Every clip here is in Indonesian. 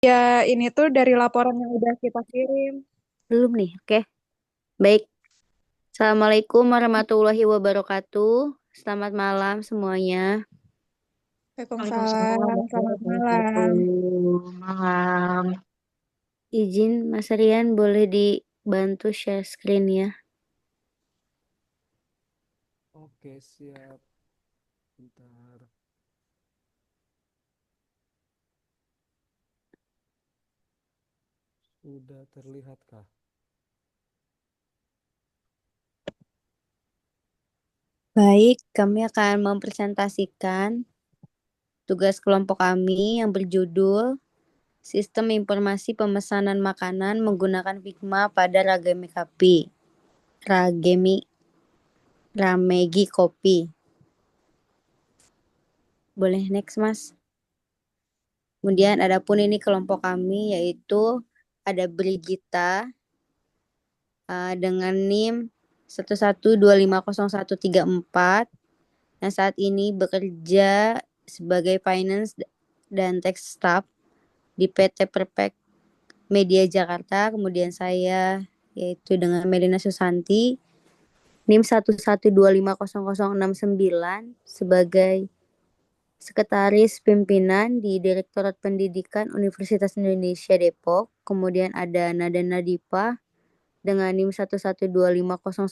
Ya, ini tuh dari laporan yang udah kita kirim. Belum nih, oke. Baik. Assalamualaikum warahmatullahi wabarakatuh. Selamat malam semuanya. Waalaikumsalam, Waalaikumsalam selamat warahmatullahi malam. wabarakatuh. Malam. Izin Mas Rian boleh dibantu share screen ya. Oke, siap. Bentar. Sudah terlihatkah? Baik, kami akan mempresentasikan tugas kelompok kami yang berjudul Sistem Informasi Pemesanan Makanan Menggunakan Figma pada Ragami Kopi. Ragami Ramegi Kopi. Boleh next, Mas. Kemudian ada pun ini kelompok kami yaitu ada Brigita dengan NIM 112500134 yang saat ini bekerja sebagai finance dan tax staff di PT Perfect Media Jakarta. Kemudian saya yaitu dengan Melina Susanti NIM 112500069 sebagai Sekretaris Pimpinan di Direktorat Pendidikan Universitas Indonesia Depok. Kemudian ada Nada Nadipa dengan NIM 112500101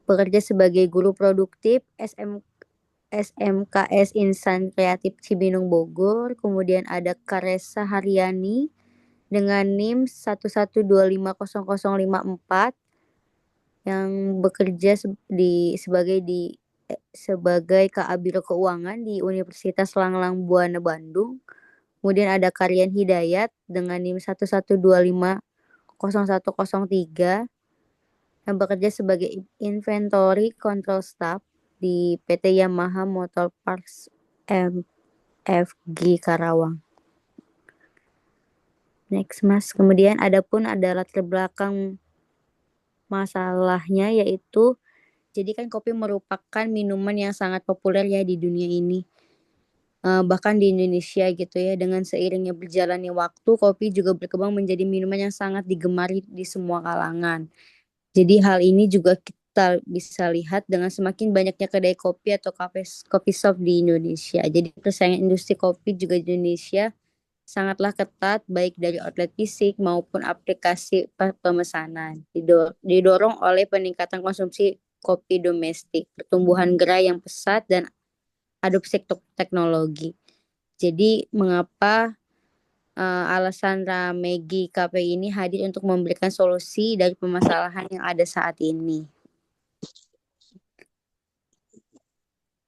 bekerja sebagai guru produktif SMKS Insan Kreatif Cibinong Bogor. Kemudian ada Karesa Haryani dengan NIM 112500054 yang bekerja sebagai Kabiro Keuangan di Universitas Langlang Buana Bandung. Kemudian ada Karyan Hidayat dengan NIM 112500103 yang bekerja sebagai Inventory Control Staff di PT Yamaha Motor Parts MFG Karawang. Next, Mas. Kemudian ada latar belakang masalahnya yaitu jadi kan kopi merupakan minuman yang sangat populer ya di dunia ini. Bahkan di Indonesia gitu ya, dengan seiringnya berjalannya waktu, kopi juga berkembang menjadi minuman yang sangat digemari di semua kalangan. Jadi hal ini juga kita bisa lihat dengan semakin banyaknya kedai kopi atau coffee shop di Indonesia. Jadi persaingan industri kopi juga di Indonesia sangatlah ketat baik dari outlet fisik maupun aplikasi pemesanan. Didorong oleh peningkatan konsumsi kopi domestik, pertumbuhan gerai yang pesat dan adopsi teknologi. Jadi mengapa alasan Ramegi KPI ini hadir untuk memberikan solusi dari permasalahan yang ada saat ini.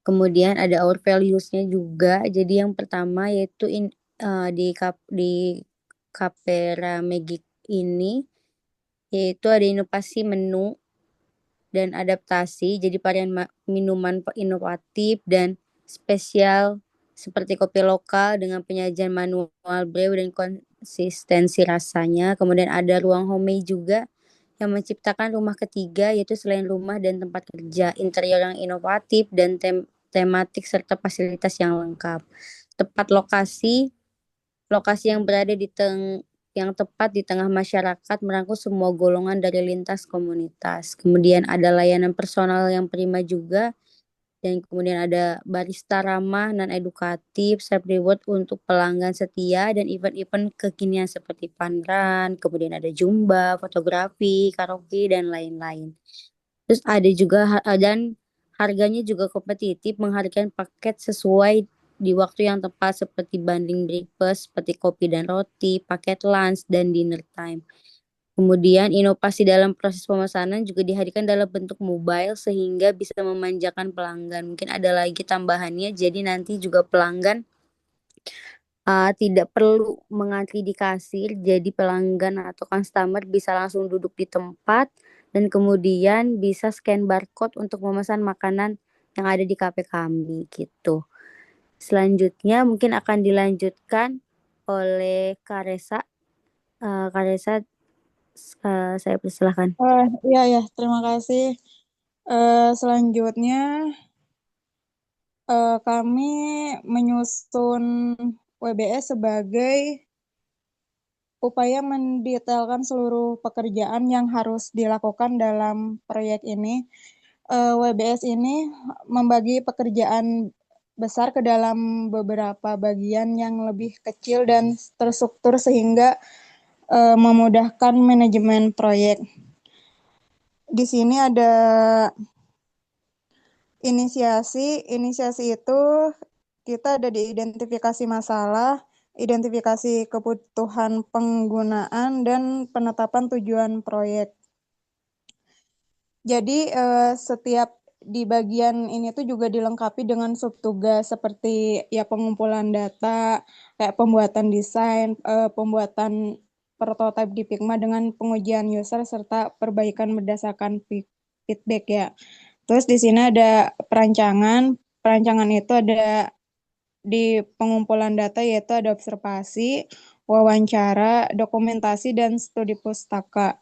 Kemudian ada our values-nya juga. Jadi yang pertama yaitu di Kapera Magic ini yaitu ada inovasi menu dan adaptasi. Jadi varian minuman inovatif dan spesial seperti kopi lokal dengan penyajian manual brew dan konsistensi rasanya. Kemudian ada ruang homey juga yang menciptakan rumah ketiga yaitu selain rumah dan tempat kerja, interior yang inovatif dan tematik serta fasilitas yang lengkap. Tepat lokasi yang berada yang tepat di tengah masyarakat merangkul semua golongan dari lintas komunitas. Kemudian ada layanan personal yang prima juga dan kemudian ada barista ramah dan edukatif, self reward untuk pelanggan setia dan event-event kekinian seperti fun run, kemudian ada zumba, fotografi, karaoke dan lain-lain. Terus ada juga dan harganya juga kompetitif, menghargai paket sesuai di waktu yang tepat seperti bundling breakfast, seperti kopi dan roti, paket lunch dan dinner time. Kemudian inovasi dalam proses pemesanan juga dihadirkan dalam bentuk mobile sehingga bisa memanjakan pelanggan. Mungkin ada lagi tambahannya, jadi nanti juga pelanggan tidak perlu mengantri di kasir, jadi pelanggan atau customer bisa langsung duduk di tempat dan kemudian bisa scan barcode untuk memesan makanan yang ada di kafe kami gitu. Selanjutnya mungkin akan dilanjutkan oleh Karesa. Karesa, saya persilahkan. Iya ya, terima kasih. Selanjutnya kami menyusun WBS sebagai upaya mendetailkan seluruh pekerjaan yang harus dilakukan dalam proyek ini. WBS ini membagi pekerjaan besar ke dalam beberapa bagian yang lebih kecil dan terstruktur sehingga memudahkan manajemen proyek. Di sini ada inisiasi. Inisiasi itu kita ada di identifikasi masalah, identifikasi kebutuhan penggunaan, dan penetapan tujuan proyek. Jadi setiap di bagian ini tuh juga dilengkapi dengan subtugas seperti ya pengumpulan data, kayak pembuatan desain, pembuatan prototipe di Figma dengan pengujian user serta perbaikan berdasarkan feedback ya. Terus di sini ada perancangan. Perancangan itu ada di pengumpulan data yaitu ada observasi, wawancara, dokumentasi, dan studi pustaka.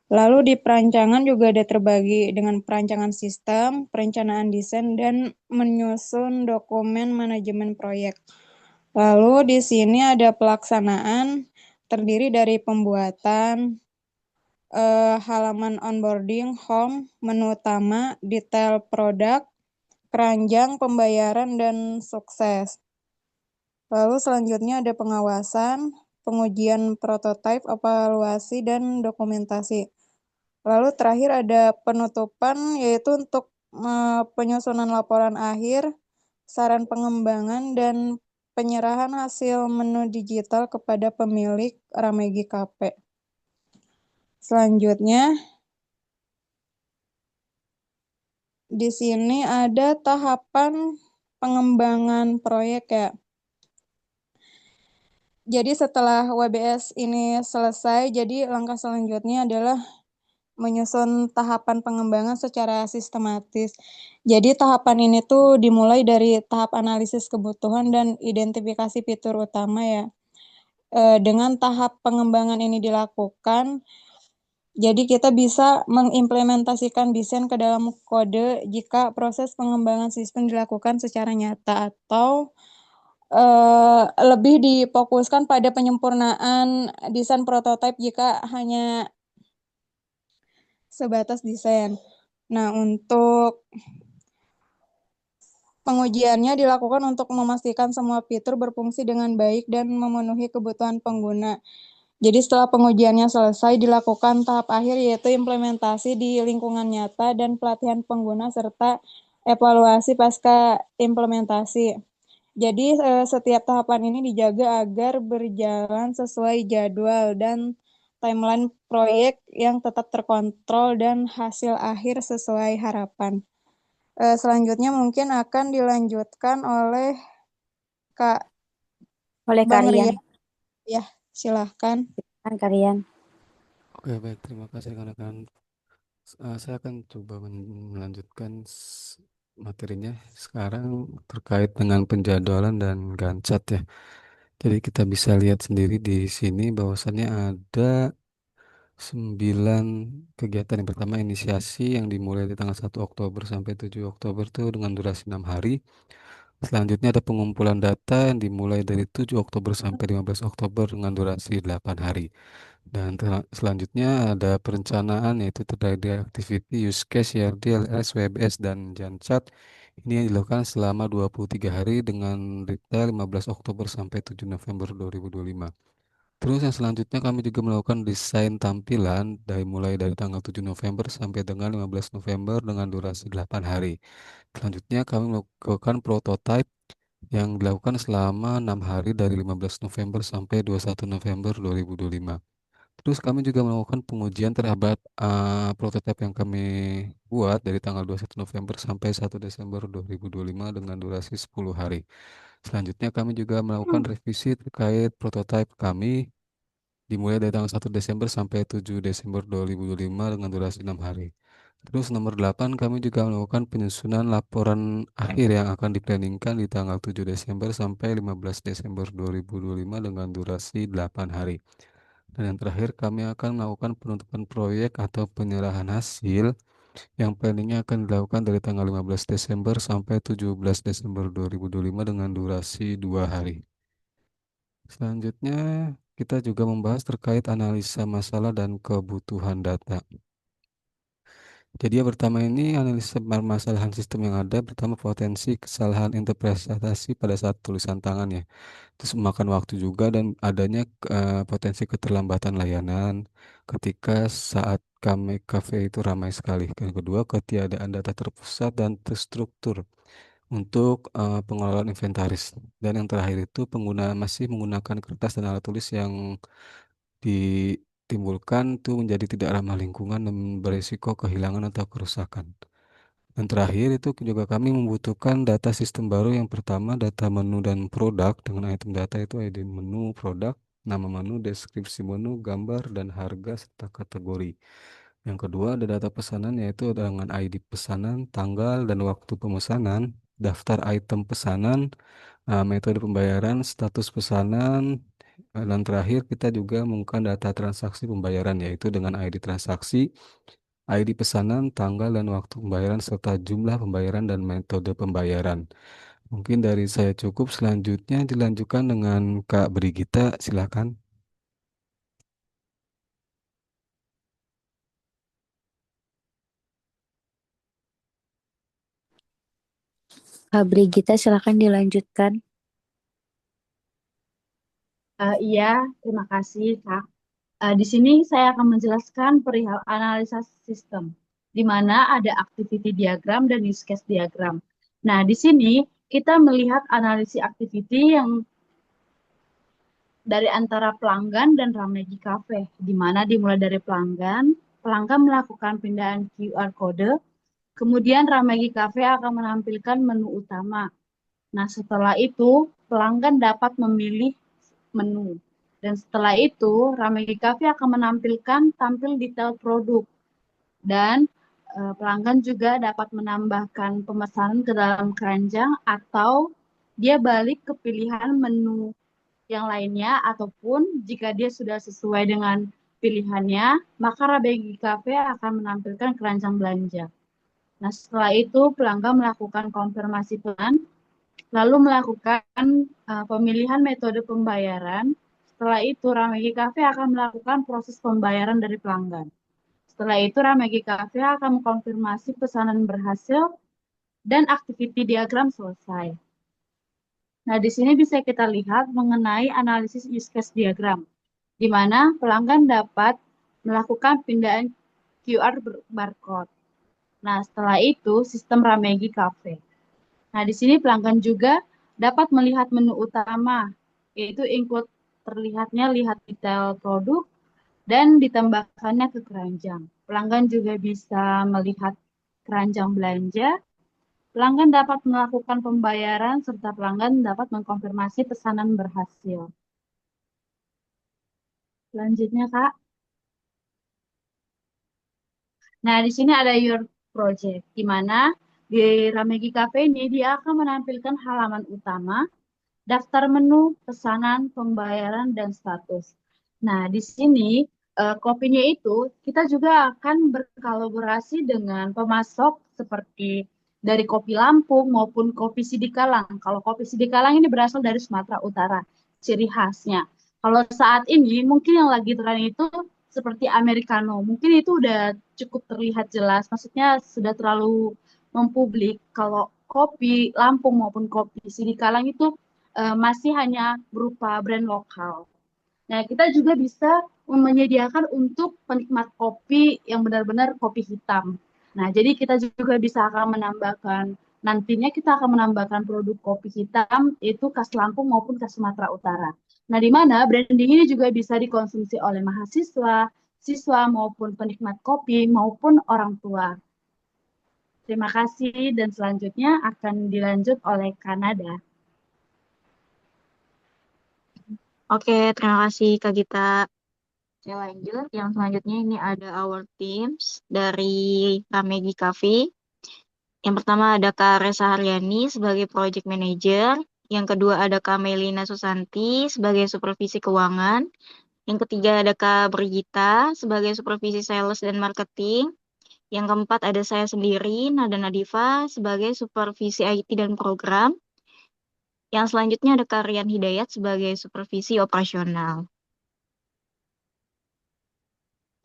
Lalu di perancangan juga ada terbagi dengan perancangan sistem, perencanaan desain, dan menyusun dokumen manajemen proyek. Lalu di sini ada pelaksanaan, terdiri dari pembuatan, halaman onboarding, home, menu utama, detail produk, keranjang, pembayaran, dan sukses. Lalu selanjutnya ada pengawasan, pengujian prototipe, evaluasi, dan dokumentasi. Lalu terakhir ada penutupan, yaitu untuk penyusunan laporan akhir, saran pengembangan, dan penyerahan hasil menu digital kepada pemilik Ramegi KP. Selanjutnya, di sini ada tahapan pengembangan proyek ya. Jadi setelah WBS ini selesai, jadi langkah selanjutnya adalah menyusun tahapan pengembangan secara sistematis. Jadi tahapan ini tuh dimulai dari tahap analisis kebutuhan dan identifikasi fitur utama ya. Dengan tahap pengembangan ini dilakukan, jadi kita bisa mengimplementasikan desain ke dalam kode jika proses pengembangan sistem dilakukan secara nyata atau lebih difokuskan pada penyempurnaan desain prototipe jika hanya sebatas desain. Nah, untuk pengujiannya dilakukan untuk memastikan semua fitur berfungsi dengan baik dan memenuhi kebutuhan pengguna. Jadi setelah pengujiannya selesai, dilakukan tahap akhir yaitu implementasi di lingkungan nyata dan pelatihan pengguna serta evaluasi pasca implementasi. Jadi setiap tahapan ini dijaga agar berjalan sesuai jadwal dan timeline proyek yang tetap terkontrol dan hasil akhir sesuai harapan. Selanjutnya mungkin akan dilanjutkan oleh Kak Oleh Bang Karian. Rian. Ya, silahkan. Karian. Oke, baik. Terima kasih rekan-rekan. Saya akan coba melanjutkan materinya sekarang terkait dengan penjadwalan dan Gantt ya. Jadi kita bisa lihat sendiri di sini bahwasannya ada 9 kegiatan. Yang pertama inisiasi yang dimulai di tanggal 1 Oktober sampai 7 Oktober itu dengan durasi 6 hari. Selanjutnya ada pengumpulan data yang dimulai dari 7 Oktober sampai 15 Oktober dengan durasi 8 hari. Dan selanjutnya ada perencanaan yaitu terdiri dari activity, use case, CRD, LS, WBS, dan Jancat. Ini yang dilakukan selama 23 hari dengan detail 15 Oktober sampai 7 November 2025. Terus yang selanjutnya kami juga melakukan desain tampilan mulai dari tanggal 7 November sampai dengan 15 November dengan durasi 8 hari. Selanjutnya kami melakukan prototype yang dilakukan selama 6 hari dari 15 November sampai 21 November 2025. Terus kami juga melakukan pengujian terhadap prototipe yang kami buat dari tanggal 21 November sampai 1 Desember 2025 dengan durasi 10 hari. Selanjutnya kami juga melakukan revisi terkait prototipe kami dimulai dari tanggal 1 Desember sampai 7 Desember 2025 dengan durasi 6 hari. Terus nomor 8 kami juga melakukan penyusunan laporan akhir yang akan diplanningkan di tanggal 7 Desember sampai 15 Desember 2025 dengan durasi 8 hari. Dan yang terakhir kami akan melakukan penutupan proyek atau penyerahan hasil yang planningnya akan dilakukan dari tanggal 15 Desember sampai 17 Desember 2025 dengan durasi 2 hari. Selanjutnya, kita juga membahas terkait analisa masalah dan kebutuhan data. Jadi yang pertama ini analisa permasalahan sistem yang ada, pertama potensi kesalahan interpretasi pada saat tulisan tangan ya. Terus memakan waktu juga dan adanya potensi keterlambatan layanan ketika saat kami kafe itu ramai sekali. Yang kedua, ketiadaan data terpusat dan terstruktur untuk pengelolaan inventaris. Dan yang terakhir itu masih menggunakan kertas dan alat tulis yang ditimbulkan itu menjadi tidak ramah lingkungan dan berisiko kehilangan atau kerusakan. Dan terakhir itu juga kami membutuhkan data sistem baru. Yang pertama data menu dan produk dengan item data itu ID menu, produk, nama menu, deskripsi menu, gambar, dan harga serta kategori. Yang kedua ada data pesanan yaitu dengan ID pesanan, tanggal dan waktu pemesanan, daftar item pesanan, metode pembayaran, status pesanan, dan terakhir kita juga membuka data transaksi pembayaran yaitu dengan ID transaksi, ID pesanan, tanggal dan waktu pembayaran serta jumlah pembayaran dan metode pembayaran. Mungkin dari saya cukup, selanjutnya dilanjutkan dengan Kak Brigita, silakan. Kak Brigita, silakan dilanjutkan. Iya, terima kasih, Kak. Di sini saya akan menjelaskan perihal analisa sistem, di mana ada activity diagram dan use case diagram. Nah, di sini kita melihat analisis activity yang dari antara pelanggan dan Ramegi Cafe, di mana dimulai dari pelanggan melakukan pindahan QR kode, kemudian Ramegi Cafe akan menampilkan menu utama. Nah, setelah itu pelanggan dapat memilih menu. Dan setelah itu, Ramegi Cafe akan menampilkan tampil detail produk. Dan pelanggan juga dapat menambahkan pemesanan ke dalam keranjang atau dia balik ke pilihan menu yang lainnya, ataupun jika dia sudah sesuai dengan pilihannya, maka Ramegi Cafe akan menampilkan keranjang belanja. Nah, setelah itu pelanggan melakukan konfirmasi pelan, lalu melakukan pemilihan metode pembayaran. Setelah itu, Ramegi Cafe akan melakukan proses pembayaran dari pelanggan. Setelah itu, Ramegi Cafe akan mengkonfirmasi pesanan berhasil dan activity diagram selesai. Nah, di sini bisa kita lihat mengenai analisis use case diagram, di mana pelanggan dapat melakukan pindahan QR barcode. Nah, setelah itu, sistem Ramegi Cafe. Nah, di sini pelanggan juga dapat melihat menu utama, yaitu include terlihatnya lihat detail produk dan ditambahkannya ke keranjang. Pelanggan juga bisa melihat keranjang belanja. Pelanggan dapat melakukan pembayaran serta pelanggan dapat mengkonfirmasi pesanan berhasil. Selanjutnya, Kak. Nah, di sini ada Your Project, di mana di Ramegi Cafe ini dia akan menampilkan halaman utama, daftar menu, pesanan, pembayaran, dan status. Nah, di sini kopinya itu kita juga akan berkolaborasi dengan pemasok seperti dari kopi Lampung maupun kopi Sidikalang. Kalau kopi Sidikalang ini berasal dari Sumatera Utara, ciri khasnya. Kalau saat ini mungkin yang lagi tren itu seperti Americano. Mungkin itu udah cukup terlihat jelas, maksudnya sudah terlalu mempublik. Kalau kopi Lampung maupun kopi Sidikalang itu masih hanya berupa brand lokal. Nah, kita juga bisa menyediakan untuk penikmat kopi yang benar-benar kopi hitam. Nah, jadi kita juga bisa akan menambahkan, nantinya kita akan menambahkan produk kopi hitam, yaitu khas Lampung maupun khas Sumatera Utara. Nah, di mana branding ini juga bisa dikonsumsi oleh mahasiswa, siswa maupun penikmat kopi maupun orang tua. Terima kasih dan selanjutnya akan dilanjut oleh Kanada. Oke, terima kasih Kak Gita. Saya lanjut. Yang selanjutnya ini ada our teams dari Ramegi Cafe. Yang pertama ada Kak Resa Haryani sebagai Project Manager. Yang kedua ada Kak Melina Susanti sebagai Supervisi Keuangan. Yang ketiga ada Kak Brigita sebagai Supervisi Sales dan Marketing. Yang keempat ada saya sendiri, Nada Nadifa, sebagai Supervisi IT dan Program. Yang selanjutnya ada Kak Rian Hidayat sebagai supervisi operasional.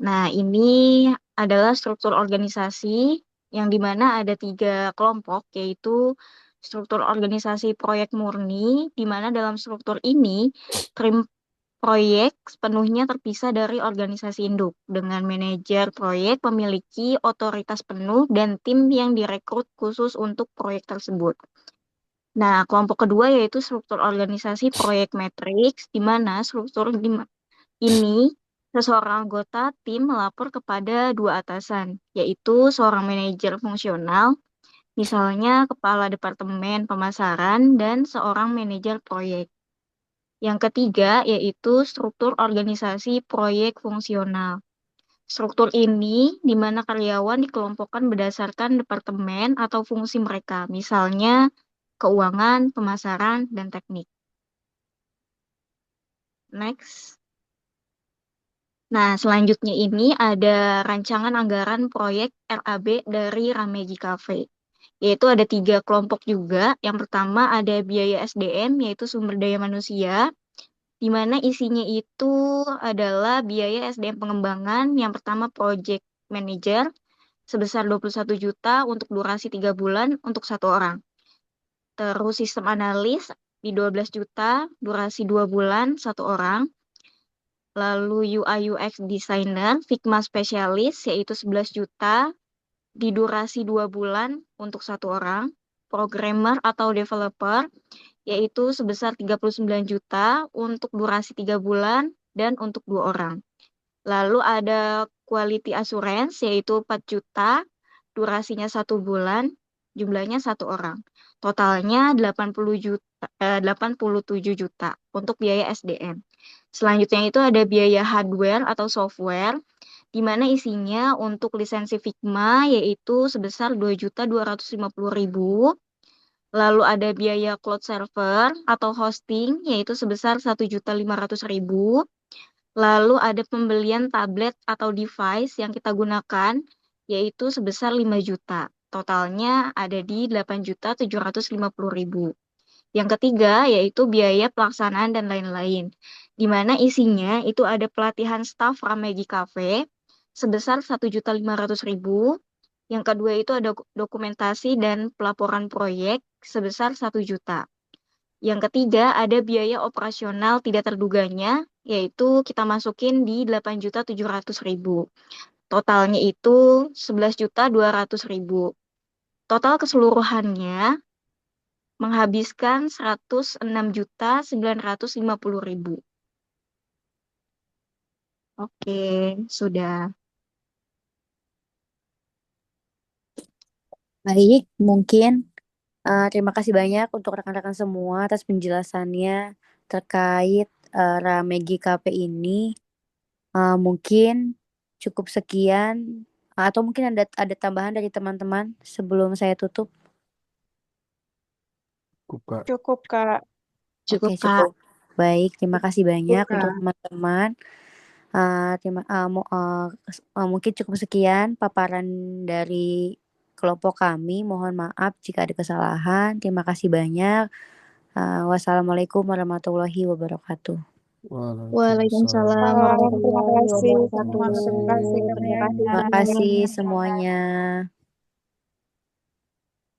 Nah, ini adalah struktur organisasi yang dimana ada 3 kelompok, yaitu struktur organisasi proyek murni, di mana dalam struktur ini tim proyek sepenuhnya terpisah dari organisasi induk, dengan manajer proyek memiliki otoritas penuh dan tim yang direkrut khusus untuk proyek tersebut. Nah, kelompok kedua yaitu struktur organisasi proyek matriks, di mana struktur ini seseorang anggota tim melapor kepada 2 atasan, yaitu seorang manajer fungsional, misalnya kepala departemen pemasaran, dan seorang manajer proyek. Yang ketiga yaitu struktur organisasi proyek fungsional. Struktur ini di mana karyawan dikelompokkan berdasarkan departemen atau fungsi mereka, misalnya keuangan, pemasaran, dan teknik. Next. Nah, selanjutnya ini ada rancangan anggaran proyek RAB dari Ramegi Cafe. Yaitu ada 3 kelompok juga. Yang pertama ada biaya SDM, yaitu sumber daya manusia, di mana isinya itu adalah biaya SDM pengembangan. Yang pertama project manager, sebesar 21 juta untuk durasi 3 bulan untuk 1 orang. Terus sistem analis di 12 juta, durasi 2 bulan 1 orang. Lalu UI UX designer, Figma spesialis, yaitu 11 juta, di durasi 2 bulan untuk 1 orang. Programmer atau developer, yaitu sebesar 39 juta untuk durasi 3 bulan dan untuk 2 orang. Lalu ada quality assurance, yaitu 4 juta, durasinya 1 bulan, jumlahnya 1 orang. Totalnya 87 juta untuk biaya SDM. Selanjutnya itu ada biaya hardware atau software, di mana isinya untuk lisensi Figma yaitu sebesar 2.250.000. Lalu ada biaya cloud server atau hosting yaitu sebesar 1.500.000. Lalu ada pembelian tablet atau device yang kita gunakan yaitu sebesar 5 juta. Totalnya ada di 8.750.000. Yang ketiga yaitu biaya pelaksanaan dan lain-lain, di mana isinya itu ada pelatihan staf Ramegi Cafe sebesar 1.500.000. Yang kedua itu ada dokumentasi dan pelaporan proyek sebesar 1 juta. Yang ketiga ada biaya operasional tidak terduganya, yaitu kita masukin di 8.700.000. Totalnya itu 11.200.000. Total keseluruhannya menghabiskan 106.950.000. Oke, sudah. Baik, mungkin terima kasih banyak untuk rekan-rekan semua atas penjelasannya terkait Ramegi KP ini. Mungkin cukup sekian atau mungkin ada tambahan dari teman-teman sebelum saya tutup. Kak. Cukup, Kak. Cukup, Oke, Kak. cukup. Baik, terima kasih banyak Kak. untuk teman-teman. Mungkin cukup sekian paparan dari kelompok kami. Mohon maaf jika ada kesalahan. Terima kasih banyak. Wassalamualaikum warahmatullahi wabarakatuh. Waalaikumsalam Terima warahmatullahi kasih. wabarakatuh. Terima kasih Terima kasih semuanya. Terima kasih semuanya.